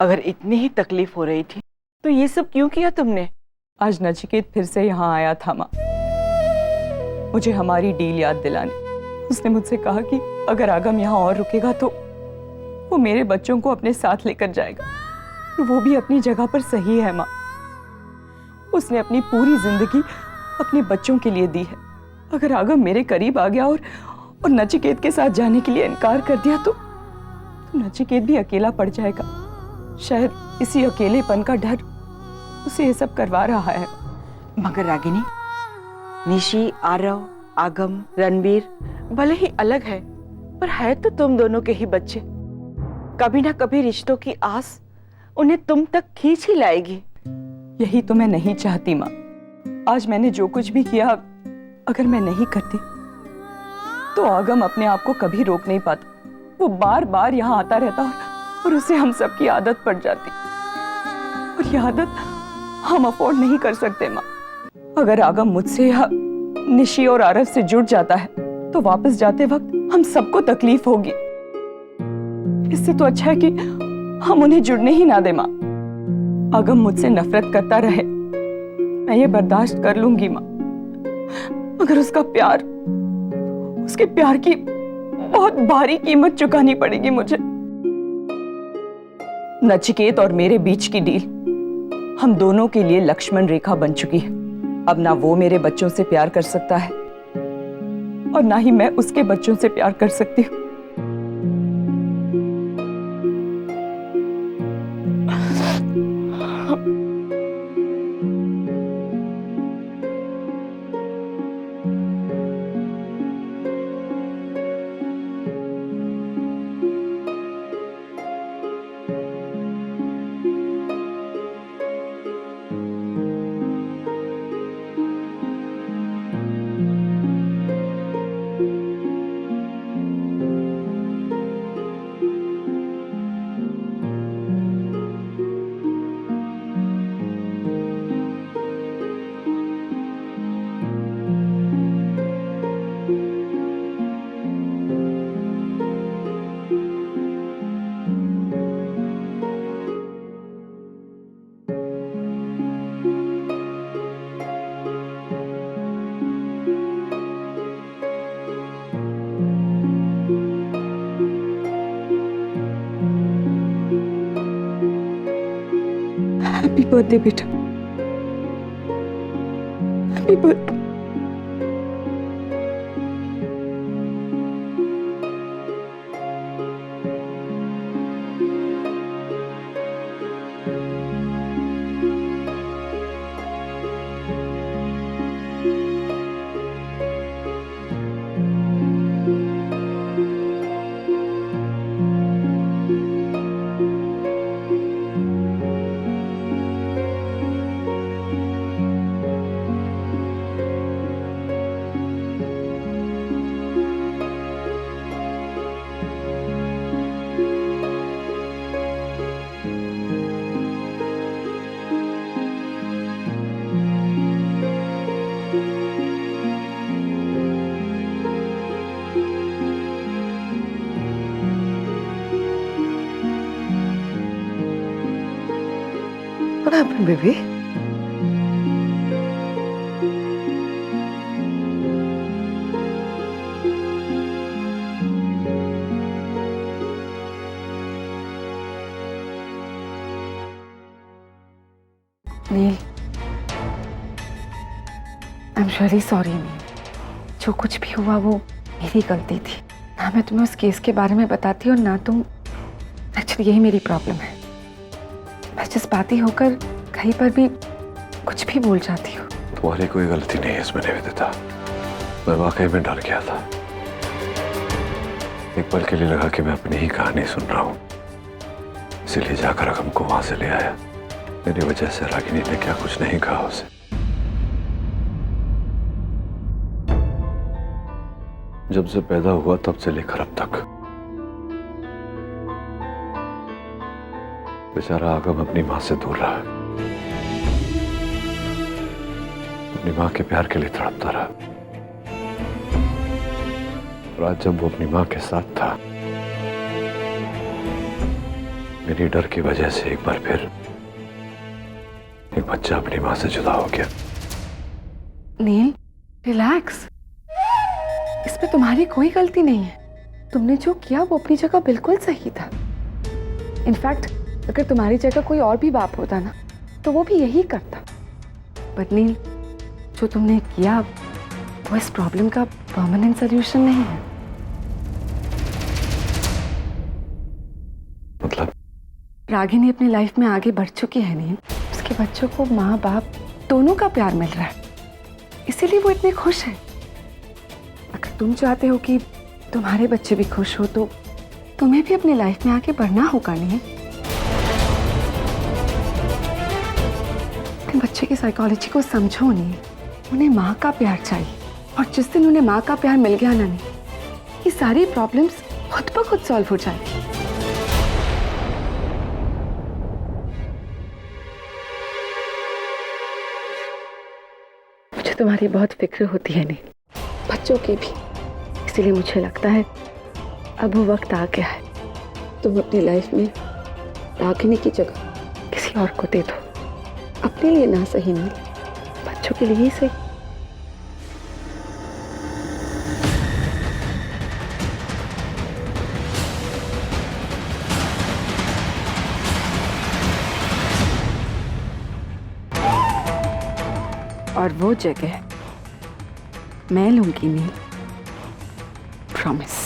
अगर इतनी ही तकलीफ हो रही थी तो ये सब क्यों किया तुमने? आज नचिकेत फिर से यहाँ आया था माँ, मुझे हमारी डील याद दिलाने। उसने मुझसे कहा कि अगर आगम यहाँ और रुकेगा तो वो मेरे बच्चों को अपने साथ लेकर जाएगा। और वो भी अपनी जगह पर सही है माँ। उसने अपनी पूरी जिंदगी अपने बच्चों के लिए दी है। अगर आगम मेरे करीब आ गया और नचिकेत के साथ जाने के लिए इनकार कर दिया तो नचिकेत भी अकेला पड़ जाएगा। शायद इसी अकेलेपन का डर उसे ये सब करवा रहा है। मगर रागिनी, निशी, आरव, आगम, रणवीर भले ही अलग है पर है तो तुम दोनों के ही बच्चे। कभी ना कभी रिश्तों की आस उन्हें तुम तक खींच ही लाएगी। यही तो मैं नहीं चाहती माँ। आज मैंने जो कुछ भी किया, अगर मैं नहीं करती तो आगम अपने आप को कभी रोक नहीं पाता। वो बार बार यहाँ आता रहता और उसे हम सबकी आदत पड़ जाती। और यह आदत हम अफोर्ड नहीं कर सकते माँ। अगर आगम मुझसे या निशी और आरव से जुड़ जाता है तो वापस जाते वक्त हम सबको तकलीफ होगी। इससे तो अच्छा है कि हम उन्हें जुड़ने ही ना दे माँ। आगम मुझसे नफरत करता रहे, मैं ये बर्दाश्त कर लूंगी माँ, मगर उसके प्यार की बहुत भारी कीमत चुकानी पड़ेगी मुझे। नचिकेत और मेरे बीच की डील हम दोनों के लिए लक्ष्मण रेखा बन चुकी है। अब ना वो मेरे बच्चों से प्यार कर सकता है और ना ही मैं उसके बच्चों से प्यार कर सकती हूँ। हैप्पी बर्थडे बेटा, happy birthday. What happened, baby? Neel, I am really sorry Neel. जो कुछ भी हुआ वो मेरी गलती थी। ना मैं तुम्हें उस केस के बारे में बताती और ना तुम। एक्चुअली यही मेरी प्रॉब्लम है। मैं जज्बाती होकर कहीं पर भी कुछ भी बोल जाती हूँ। तुम्हारी कोई गलती नहीं है इसमें निवेदिता। मैं वाकई में डर गया था। एक पल के लिए लगा कि मैं अपनी ही कहानी सुन रहा हूँ, इसीलिए जाकर आगम को वहां से ले आया। मेरी वजह से रागिनी ने क्या कुछ नहीं कहा उसे। जब से पैदा हुआ तब से लेकर अब तक बेचारा आगम अपनी मां से दूर रहा, अपनी मां के प्यार के लिए तड़पता रहा। और आज जब वो अपनी मां के साथ था, मेरी डर की वजह से एक बार फिर एक बच्चा अपनी मां से जुदा हो गया। नील, रिलैक्स। इसमें तुम्हारी कोई गलती नहीं है। तुमने जो किया वो अपनी जगह बिल्कुल सही था। इनफैक्ट अगर तुम्हारी जगह कोई और भी बाप होता ना तो वो भी यही करता। बट नील, जो तुमने किया वो इस प्रॉब्लम का परमानेंट सोल्यूशन नहीं है। मतलब? रागिनी अपनी लाइफ में आगे बढ़ चुकी है नील। उसके बच्चों को माँ बाप दोनों का प्यार मिल रहा है, इसीलिए वो इतने खुश है। अगर तुम चाहते हो कि तुम्हारे बच्चे भी खुश हो तो तुम्हें भी अपनी लाइफ में आगे बढ़ना होगा नील। अपने बच्चे की साइकोलॉजी को समझो नील। उन्हें माँ का प्यार चाहिए, और जिस दिन उन्हें माँ का प्यार मिल गया ना नील, ये सारी प्रॉब्लम्स खुद ब खुद सॉल्व हो जाएगी। मुझे तुम्हारी बहुत फिक्र होती है नील, बच्चों की भी। इसीलिए मुझे लगता है अब वो वक्त आ गया है, तुम अपनी लाइफ में रागिनी की जगह किसी और को दे दो। अपने लिए ना सही नील, बच्चों के लिए ही सही। और वो जगह मैं लूंगी नील, प्रॉमिस।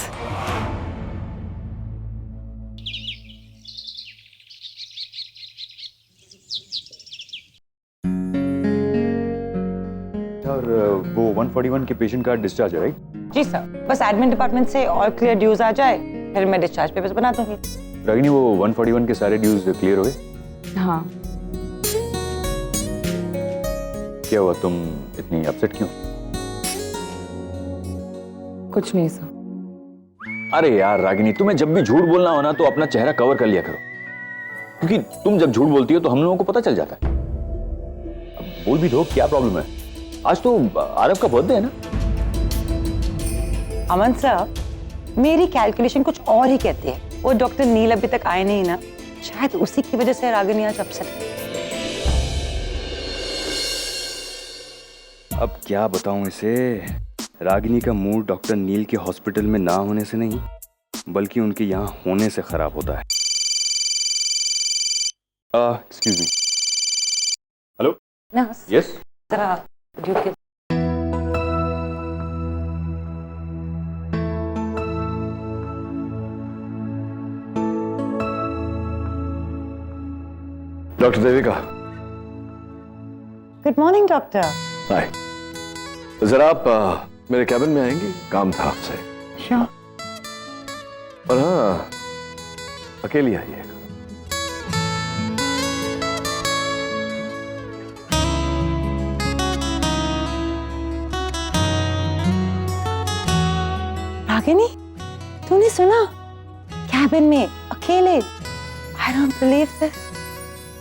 और वो 141 के पेशेंट का डिस्चार्ज है, राइट? जी सर, बस एडमिन डिपार्टमेंट से और क्लियर ड्यूज आ जाए फिर मैं डिस्चार्ज पेपर्स बना दूंगी। रागिनी, वो 141 के सारे ड्यूज क्लियर हो गए? हाँ। क्या हुआ, तुम इतनी अपसेट क्यों? कुछ नहीं सर। अरे यार रागिनी, तुम्हें जब भी झूठ बोलना हो ना तो अपना चेहरा कवर कर लिया करो, क्योंकि तुम जब झूठ बोलती हो तो हम लोगों को पता चल जाता है। अब बोल भी दो, क्या प्रॉब्लम है? आज तो आरव का बर्थडे है ना। अमन सर, मेरी कैलकुलेशन कुछ और ही कहती है। वो डॉक्टर नील अभी तक आए नहीं ना, शायद उसी की वजह से रागिनी आज अपसेट है। अब क्या बताऊं इसे, रागिनी का मूड डॉक्टर नील के हॉस्पिटल में ना होने से नहीं बल्कि उनके यहाँ होने से खराब होता है। Excuse me. Hello. Nurse, yes. जरा ड्यूटी के doctor Devika. Good morning doctor. Hi. तो जरा आप मेरे कैबिन में आएंगे, काम था आपसे। श्योर। और हाँ, अकेली आइएगा। रागिनी, तूने सुना? कैबिन में अकेले। I don't believe this.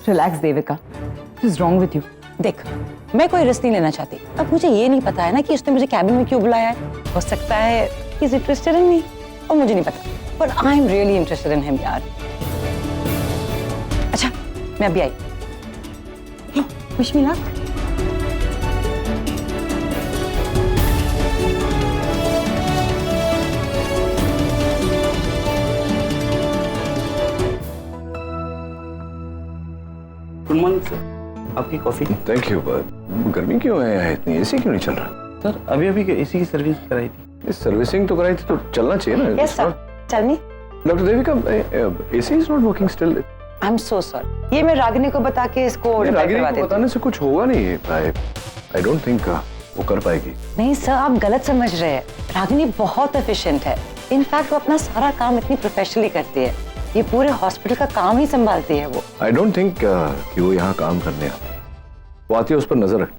Relax Devika, what is wrong with you? देख, मैं कोई रिस्क नहीं लेना चाहती। अब मुझे ये नहीं पता है ना कि उसने मुझे कैबिन में क्यों बुलाया है। हो सकता है कि इज इंटरेस्टेड इन मी, और मुझे नहीं पता। But I am really interested in him यार। अच्छा, मैं अभी आई। Wish me luck. Good morning sir, आपकी कॉफी। Thank you. गर्मी क्यों है इतनी? एसी क्यों नहीं चल रहा? सर अभी अभी एसी की सर्विस कराई थी। इस सर्विसिंग तो कराई थी तो चलना चाहिए ना। Yes sir, tell me. Doctor Devika, AC is not working still. I am so sorry. ये मैं रागिनी को बता के इसको रिपेयर रागिनी करवा को देती हूँ। बताने से कुछ होगा नहीं। आई डोंट थिंक वो कर पाएगी। नहीं सर, आप गलत समझ रहे हैं। रागिनी बहुत एफिशिएंट है। इनफैक्ट वो अपना सारा काम इतनी प्रोफेशनली करती है। ये पूरे हॉस्पिटल का काम ही संभालती है वो। आई डोंट थिंक कि वो यहाँ काम करने आती है। वो आती है उस पर नजर रख,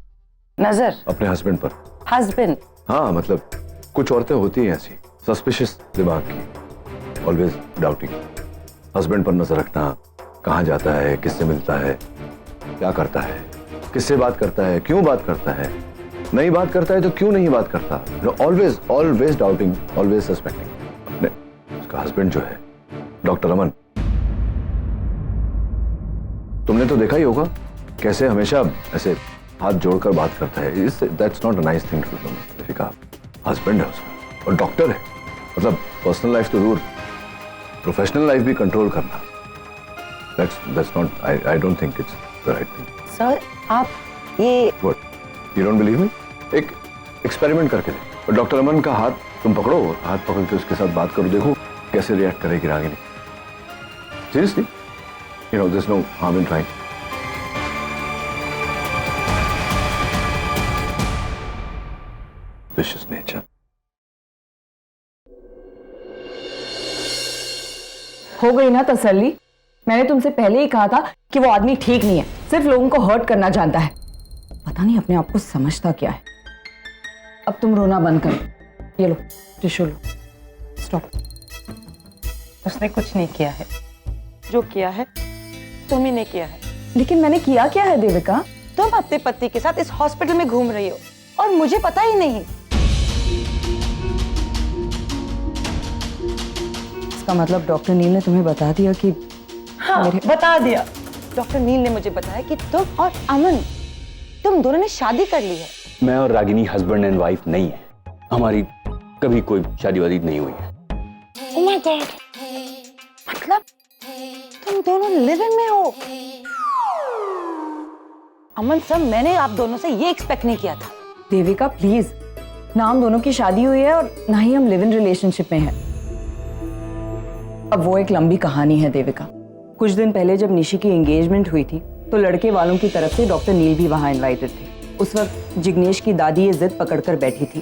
नजर? अपने हस्बैंड पर। हस्बैंड? हाँ, मतलब कुछ औरतें होती हैं ऐसी, सस्पिशियस दिमाग की, ऑलवेज डाउटिंग। हस्बैंड पर नजर रखना, कहाँ जाता है, किससे मिलता है, क्या करता है, किससे बात करता है, क्यों बात करता है, नहीं बात करता है तो क्यों नहीं बात करता। Always always doubting, always suspecting. उसका हस्बैंड जो है डॉक्टर अमन, आपने तो देखा ही होगा कैसे हमेशा ऐसे हाथ जोड़कर बात करता है। That's not a nice thing to do. Deepika husband है उसका और डॉक्टर है, मतलब पर्सनल लाइफ तो दूर, प्रोफेशनल लाइफ भी कंट्रोल करना, that's not, I don't think it's the right thing. Sir आप ये what, you don't believe me? एक एक्सपेरिमेंट करके दे। डॉक्टर अमन का हाथ तुम पकड़ो, हाथ पकड़ के उसके साथ बात करो, देखो कैसे रिएक्ट करेगी Ragini. Seriously, you know, there's no harm in trying. Vicious nature. हो गई ना तसल्ली? मैंने तुमसे पहले ही कहा था कि वो आदमी ठीक नहीं है, सिर्फ लोगों को हर्ट करना जानता है। पता नहीं अपने आप को समझता क्या है। अब तुम रोना बंद करो। ये लो टिश्यू लो। स्टॉप। उसने कुछ नहीं किया है। जो किया है तुम ही ने किया है। लेकिन मैंने किया क्या है देविका? तुम अपने पति के साथ इस हॉस्पिटल में घूम रही हो और मुझे पता ही नहीं। इसका मतलब डॉक्टर नील ने तुम्हें बता दिया कि? हाँ, बता दिया। डॉक्टर नील ने मुझे बताया कि तुम और अमन, तुम दोनों ने शादी कर ली है। मैं और रागिनी हस्बैंड एंड वाइफ नहीं है, हमारी कभी कोई शादी वादी नहीं हुई है। Oh my God! मतलब तुम दोनों लिव इन में हो? अमन सर, मैंने आप दोनों से ये एक्सपेक्ट नहीं किया था। देविका प्लीज, ना हम दोनों की शादी हुई है और ना ही हम लिव इन रिलेशनशिप में हैं। अब वो एक लंबी कहानी है देविका। कुछ दिन पहले जब निशी की एंगेजमेंट हुई थी तो लड़के वालों की तरफ से डॉक्टर नील भी वहां इनवाइटेड थे। उस वक्त जिग्नेश की दादी ये जिद पकड़कर बैठी थी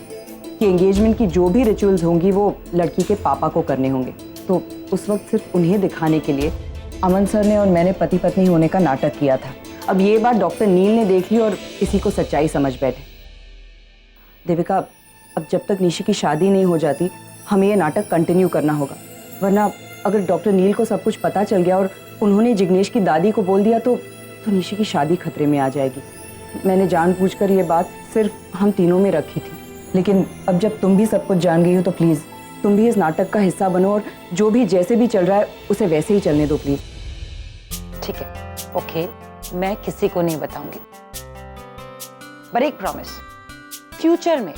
कि एंगेजमेंट की जो भी रिचुअल्स होंगी वो लड़की के पापा को करने होंगे। तो उस वक्त सिर्फ उन्हें दिखाने के लिए अमन सर ने और मैंने पति पत्नी होने का नाटक किया था। अब ये बात डॉक्टर नील ने देख ली और इसी को सच्चाई समझ बैठे। देविका, अब जब तक निशी की शादी नहीं हो जाती हमें ये नाटक कंटिन्यू करना होगा, वरना अगर डॉक्टर नील को सब कुछ पता चल गया और उन्होंने जिग्नेश की दादी को बोल दिया तो निशी की शादी खतरे में आ जाएगी। मैंने जानबूझकर ये बात सिर्फ हम तीनों में रखी थी, लेकिन अब जब तुम भी सब कुछ जान गई हो तो प्लीज़ तुम भी इस नाटक का हिस्सा बनो और जो भी जैसे भी चल रहा है उसे वैसे ही चलने दो प्लीज़। ठीक है, ओके, मैं किसी को नहीं बताऊंगी, पर एक प्रॉमिस, फ्यूचर में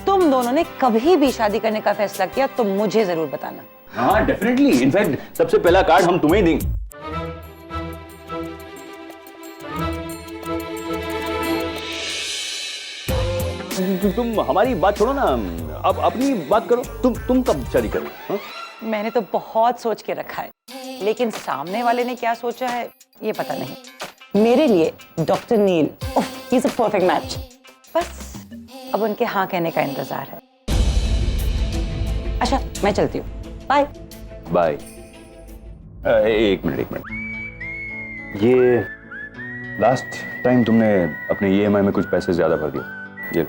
तुम दोनों ने कभी भी शादी करने का फैसला किया तो मुझे जरूर बताना। हाँ डेफिनेटली, इनफैक्ट सबसे पहला कार्ड हम तुम्हें ही देंगे। तुम हमारी बात छोड़ो ना, अब अपनी बात करो। तुम कब शादी करो? हाँ? मैंने तो बहुत सोच के रखा है, लेकिन सामने वाले ने क्या सोचा है ये पता नहीं। मेरे लिए doctor Neel, he is a perfect match. बस अब उनके हाँ कहने का इंतजार है। अच्छा, मैं चलती हूँ, बाय बाय। एक मिनट, ये लास्ट टाइम तुमने अपने EMI में कुछ पैसे ज्यादा भर दिया, ये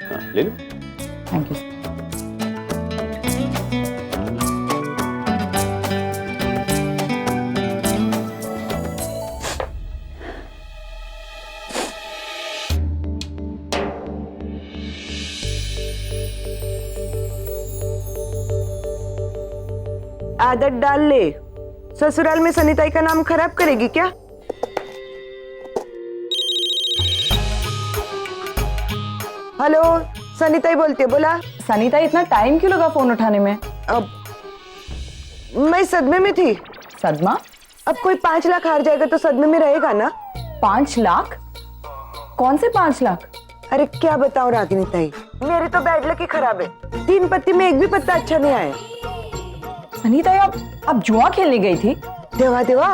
हाँ, ले लो। Thank you. आदत डाल ले, ससुराल में सनिताई का नाम खराब करेगी क्या? हेलो, सनिताई बोलती है, बोला। सनीता, इतना टाइम क्यों लगा फोन उठाने में? अब मैं सदमे में थी। सदमा? अब कोई 5 लाख हार जाएगा तो सदमे में रहेगा ना। 5 लाख? कौन से 5 लाख? अरे क्या बताऊं रागिनी ताई, मेरी तो बैड लक ही खराब है। 3 पत्ती में एक भी पत्ता अच्छा नहीं आया। सनीता, आप जुआ खेलने गई थी? देवा देवा,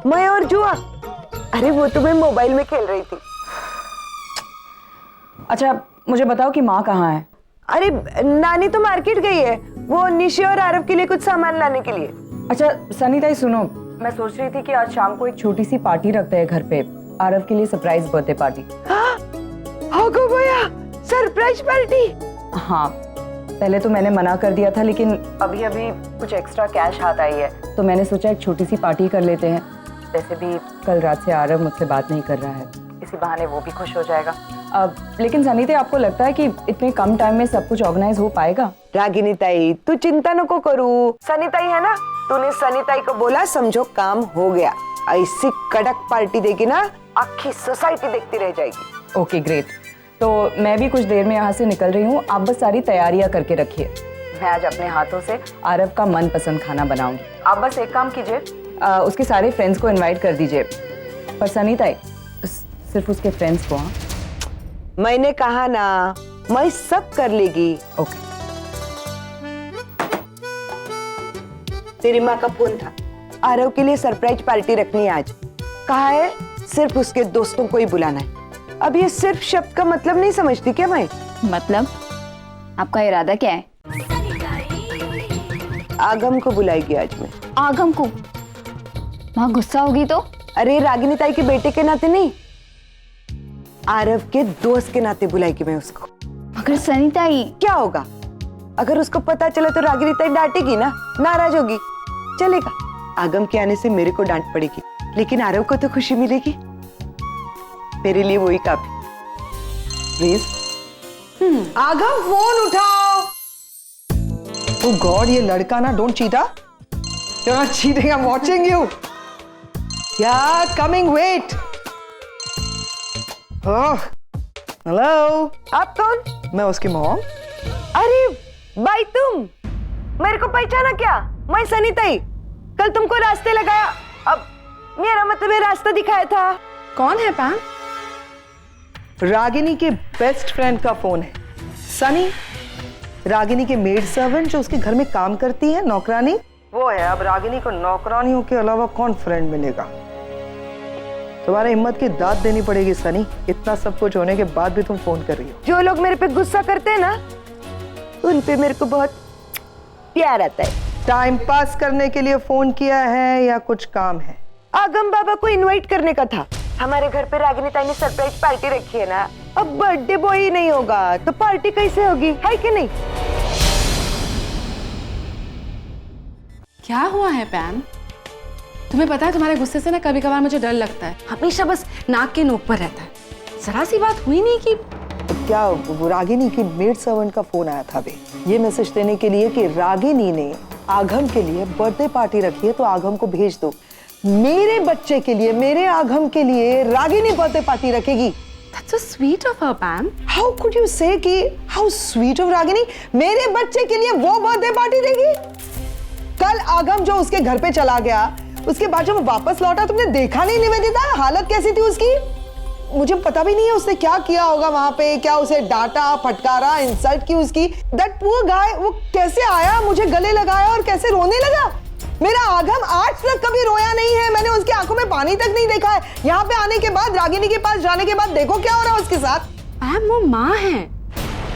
मैं और जुआ? अरे वो तो मैं मोबाइल में खेल रही थी। अच्छा मुझे बताओ कि माँ कहाँ है? अरे नानी तो मार्केट गई है, वो निशी और आरव के लिए कुछ सामान लाने के लिए। अच्छा सनीता सुनो, मैं सोच रही थी कि आज शाम को एक छोटी सी पार्टी रखते हैं घर पे, आरव के लिए सरप्राइज बर्थडे पार्टी। हो गो भैया, सरप्राइज पार्टी? हाँ, पहले तो मैंने मना कर दिया था, लेकिन अभी अभी कुछ एक्स्ट्रा कैश हाथ आई है तो मैंने सोचा एक छोटी सी पार्टी कर लेते हैं। वैसे भी कल रात से आरव मुझसे बात नहीं कर रहा है, इसी बहाने वो भी खुश हो जाएगा। लेकिन सनीता, आपको लगता है कि इतने कम टाइम में सब कुछ ऑर्गेनाइज हो पाएगा? रागिनी ताई, तू चिंता नको करू, सनीताई है ना, तूने सनीताई को बोला, समझो काम हो गया। ऐसी कड़क पार्टी देगी ना, आखी सोसाइटी देखती रह जाएगी। Okay great. तो मैं भी कुछ देर में यहाँ से निकल रही हूँ, आप बस सारी तैयारियां करके रखिए। मैं आज अपने हाथों से आरव का मनपसंद खाना बनाऊंगी। आप बस एक काम कीजिए, उसके सारे फ्रेंड्स को इनवाइट कर दीजिए, पर सनीता सिर्फ उसके फ्रेंड्स को। हाँ मैंने कहा ना, मैं सब कर लेगी। ओके। तेरी माँ का फोन था, आरव के लिए सरप्राइज पार्टी रखनी है आज। कहा है सिर्फ उसके दोस्तों को ही बुलाना है। अब ये सिर्फ शब्द का मतलब नहीं समझती क्या मैं? मतलब आपका इरादा क्या है? आगम को बुलाएगी आज मैं। आगम को? वहाँ गुस्सा होगी तो? अरे रागिनी ताई के बेटे के नाते नहीं, आरव के दोस्त के नाते बुलाएगी मैं उसको। मगर सनीताई, क्या होगा? अगर उसको पता चला तो रागिनी ताई डांटेगी ना, नाराज होगी। चलेगा, आगम के आने से मेरे को डांट पड़ेगी, लेकिन आरव को तो खुशी मिलेगी। मेरे लिए वही काफी। प्लीज आगम फोन उठाओ। Oh God, ये लड़का ना, don't cheat, you're not cheating, I'm watching you. Yeah, coming, wait. Oh, hello. आप कौन? मैं उसकी मॉम। अरे भाई, तुम मेरे को पहचाना क्या? मैं सनीताई, कल तुमको रास्ते लगाया, अब मेरा मतलब ये रास्ता दिखाया था। कौन है पैम? रागिनी के बेस्ट फ्रेंड का फोन है। सनी, रागिनी के मेड सर्वेंट जो उसके घर में काम करती है, नौकरानी, वो है। अब रागिनी को नौकरानियों के अलावा कौन फ्रेंड मिलेगा? तुम्हारे हिम्मत की दाद देनी पड़ेगी सनी, इतना सब कुछ होने के बाद भी तुम फोन कर रही हो। जो लोग मेरे पे गुस्सा करते हैं ना, उन पे मेरे को बहुत प्यार आता है। टाइम पास करने के लिए फोन किया है या कुछ काम है? आगम बाबा को इनवाइट करने का था। हमारे घर पे रागिनी ताई ने सरप्राइज पार्टी रखी है ना, अब बर्थडे बॉय ही नहीं होगा तो पार्टी कैसे होगी, है कि नहीं? क्या हुआ है पैम? तुम्हें पता है तुम्हारे गुस्से से ना कभी कभार मुझे डर लगता है, हमेशा बस नाक के नोक पर रहता है। जरा सी बात हुई नहीं कि क्या रागिनी की मेड सर्वेंट का फोन आया था अभी, ये मैसेज देने के लिए कि रागिनी ने आगम के लिए बर्थडे पार्टी रखी है तो आगम को भेज दो। मेरे बच्चे के लिए, मेरे आगम के लिए रागिनी बर्थडे पार्टी रखेगी। That's so sweet of her, Pam. How could you say कि how sweet of रागिनी, मेरे बच्चे के लिए वो बर्थडे पार्टी देगी? कल आगम जो उसके घर पे चला गया, उसके बाद जब वो वापस लौटा, तुमने देखा नहीं निवेदिता हालत कैसी थी उसकी? मुझे पता भी नहीं है उसने क्या किया होगा वहां पे, क्या उसे डांटा, फटकारा, इंसल्ट की उसकी। That poor guy, वो कैसे आया, मुझे गले लगाया और कैसे रोने लगा। मेरा आगम आज तक कभी रोया नहीं है, मैंने उसकी आंखों में पानी तक नहीं देखा है। यहाँ पे आने के बाद, रागिनी के पास जाने के बाद देखो क्या हो रहा है उसके साथ। पैम, वो माँ है,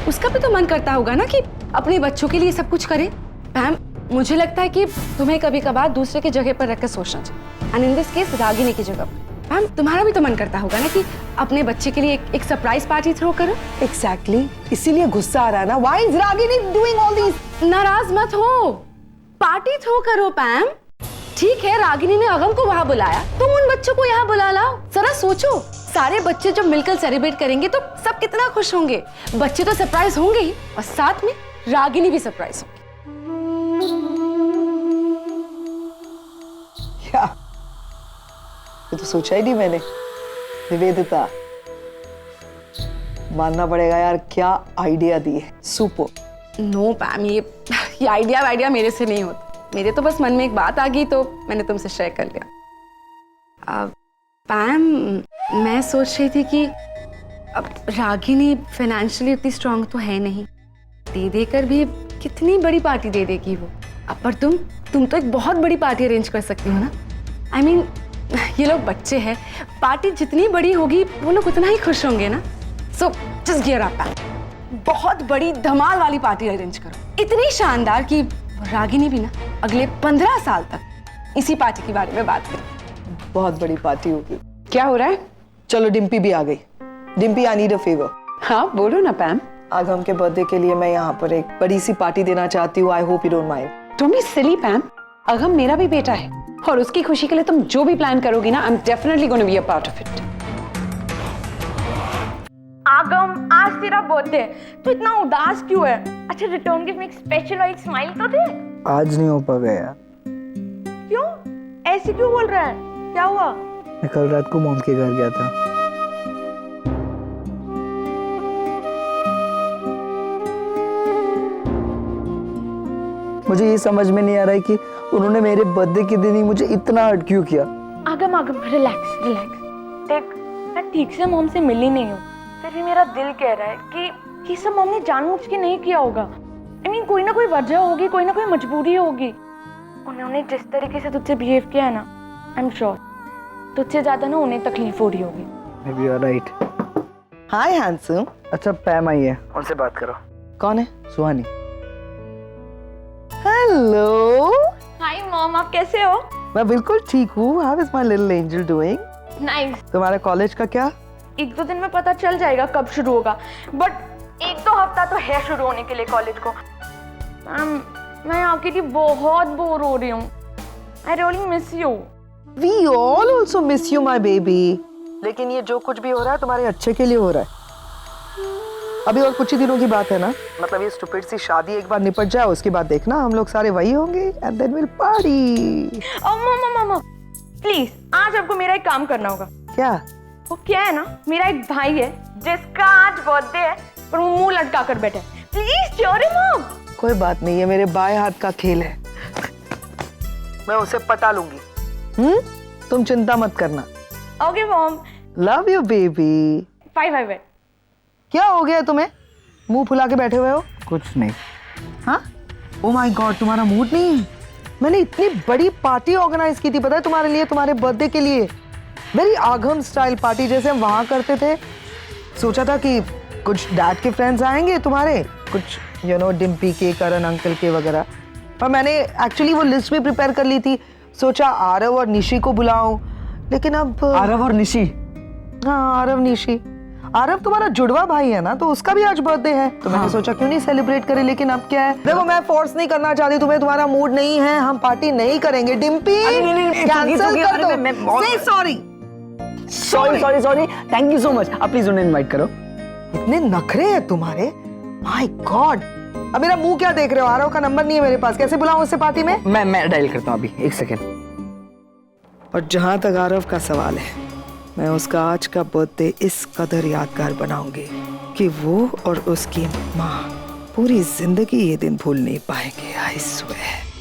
उसका भी तो मन करता होगा ना कि अपने बच्चों के लिए सब कुछ करे। पैम, मुझे लगता है कि तुम्हें कभी कभार दूसरे की जगह पर रखकर सोचना चाहिए, and in this case Ragini की जगह पर। पैम, तुम्हारा भी तो मन करता होगा ना कि अपने बच्चे के लिए एक सरप्राइज पार्टी थ्रो करो। Exactly, इसीलिए गुस्सा आ रहा है ना। Why is Ragini doing all these? नाराज मत हो, पार्टी थ्रो करो पैम। ठीक है, रागिनी ने आगम को वहां बुलाया, तुम उन बच्चों को यहाँ बुला लाओ। जरा सोचो, सारे बच्चे जब मिलकर सेलिब्रेट करेंगे तो सब कितना खुश होंगे। बच्चे तो सरप्राइज होंगे ही, और साथ में रागिनी भी सरप्राइज होगी। क्या? ये तो सोचा ही नहीं मैंने। निवेदिता, मानना पड़ेगा यार, क्या आइडिया दी है, सुपर। नो पैम, ये आइडिया मेरे से नहीं होता। मेरे तो बस मन में एक बात आ गई तो मैंने तुमसे शेयर कर लिया। पैम, मैं सोच रही थी कि अब रागिनी फाइनेंशियली उतनी स्ट्रांग तो है नहीं, दे देकर भी कितनी बड़ी पार्टी दे देगी वो। अब पर तुम तो एक बहुत बड़ी पार्टी अरेंज कर सकती हो ना। आई मीन, ये लोग बच्चे हैं, पार्टी जितनी बड़ी होगी वो लोग उतना ही खुश होंगे ना। सो जस्ट गियर अप पैम, बहुत बड़ी धमाल वाली पार्टी अरेंज करो, इतनी शानदार कि रागिनी भी ना अगले 15 साल तक इसी पार्टी के बारे में बात करे। बहुत बड़ी पार्टी होगी। क्या हो रहा है? चलो, डिम्पी भी आ गई। Dimpy, I need a favour. हाँ बोलो ना पैम। आगम के बर्थडे के लिए मैं यहाँ पर एक बड़ी सी पार्टी देना चाहती हूँ। I hope you don't mind. Don't be silly Pam, Agam मेरा भी बेटा है और उसकी खुशी के लिए तुम जो भी प्लान करोगी ना, I am definitely gonna be a part of it. आगम, आज तेरा बर्थडे, तू इतना उदास क्यों है? अच्छा, रिटर्न गिफ्ट में एक स्पेशल और एक स्माइल तो दे। आज नहीं हो पाएगा यार। क्यों? ऐसे क्यों बोल रहा है? क्या हुआ? मैं कल रात को मॉम के घर गया था। मुझे ये समझ में नहीं आ रहा है कि उन्होंने मेरे बर्थडे के दिन ही मुझे इतना हर्ट क्यों किया। आगम आगम रिलैक्स रिलैक्स। देख, मैं ठीक से मॉम से मिली नहीं हूँ, फिर भी मेरा दिल कह रहा है कि ये सब मॉम ने जानबूझ के नहीं किया होगा। I mean, कोई ना कोई वजह होगी, कोई ना कोई मजबूरी होगी। उन्होंने जिस तरीके से तुझसे बिहेव किया है ना, आई एम श्योर तुझसे ज्यादा ना उन्हें तकलीफ हो रही होगी। Maybe you are right. Hi handsome. अच्छा पैम आई है, उनसे बात करो। कौन है? सुहानी। हेलो। हाय मॉम, आप कैसे हो? मैं बिल्कुल ठीक हूँ। How is my little angel doing? Nice. तुम्हारे कॉलेज का क्या? एक दो दिन में पता चल जाएगा कब शुरू होगा, बट एक दो हफ्ता तो है शुरू होने के लिए कॉलेज को। मैं आपके लिए बहुत बोर हो रही हूँ। I really miss you. We all also miss you, my baby. लेकिन ये जो कुछ भी हो रहा है तुम्हारे अच्छे के लिए हो रहा है। अभी और कुछ ही दिनों की बात है ना, मतलब ये स्टूपिड सी शादी एक बार निपट जाए, उसके बाद देखना हम लोग सारे वही होंगे and then we'll party. Mama please, आज आपको मेरा एक काम करना होगा। क्या? वो क्या है ना, मेरा एक भाई है जिसका आज बर्थडे है, पर वो मुंह लटका कर बैठा है। प्लीज चोरी मॉम। कोई बात नहीं, ये मेरे बाएं हाथ का खेल है, मैं उसे पटा लूंगी। तुम चिंता मत करना। Okay mom. Love you baby. Bye. क्या हो गया तुम्हें? मुंह फुला के बैठे हुए हो? कुछ नहीं। हाँ? ओ माय गॉड, तुम्हारा मूड नहीं है? मैंने इतनी बड़ी पार्टी ऑर्गेनाइज की थी, पता है तुम्हारे लिए, तुम्हारे बर्थडे के लिए। वेरी आगम स्टाइल पार्टी जैसे हम वहां करते थे। सोचा था कि कुछ डैड के फ्रेंड्स आएंगे तुम्हारे, कुछ यू नो डिम्पी के, करण अंकल के वगैरह। और मैंने एक्चुअली वो लिस्ट भी प्रिपेयर कर ली थी। सोचा आरव और निशी को बुलाऊं, लेकिन अब आरव और निशी? हाँ, आरव निशी। आरव तुम्हारा जुड़वा भाई है ना, तो उसका भी आज बर्थडे है, तो मैंने सोचा क्यों नहीं सेलिब्रेट करें। लेकिन अब क्या है, देखो मैं फोर्स नहीं करना चाहती तुम्हें, तुम्हारा मूड नहीं है, हम पार्टी नहीं करेंगे। डिम्पी कैंसिल कर दो। से sorry, thank you so much. आप प्लीज उन्हें इनवाइट करो। इतने नखरे हैं तुम्हारे, माय गॉड। अब मेरा मुंह क्या देख रहे हो? आरव का नंबर नहीं है मेरे पास, कैसे बुलाऊं उससे पार्टी में? मैं डायल करता हूँ अभी, एक सेकेंड। और जहां तक आरव का सवाल है, मैं उसका आज का बर्थडे इस कदर यादगार बनाऊंगी कि वो और उसकी माँ पूरी जिंदगी ये दिन भूल नहीं पाएंगे। I swear.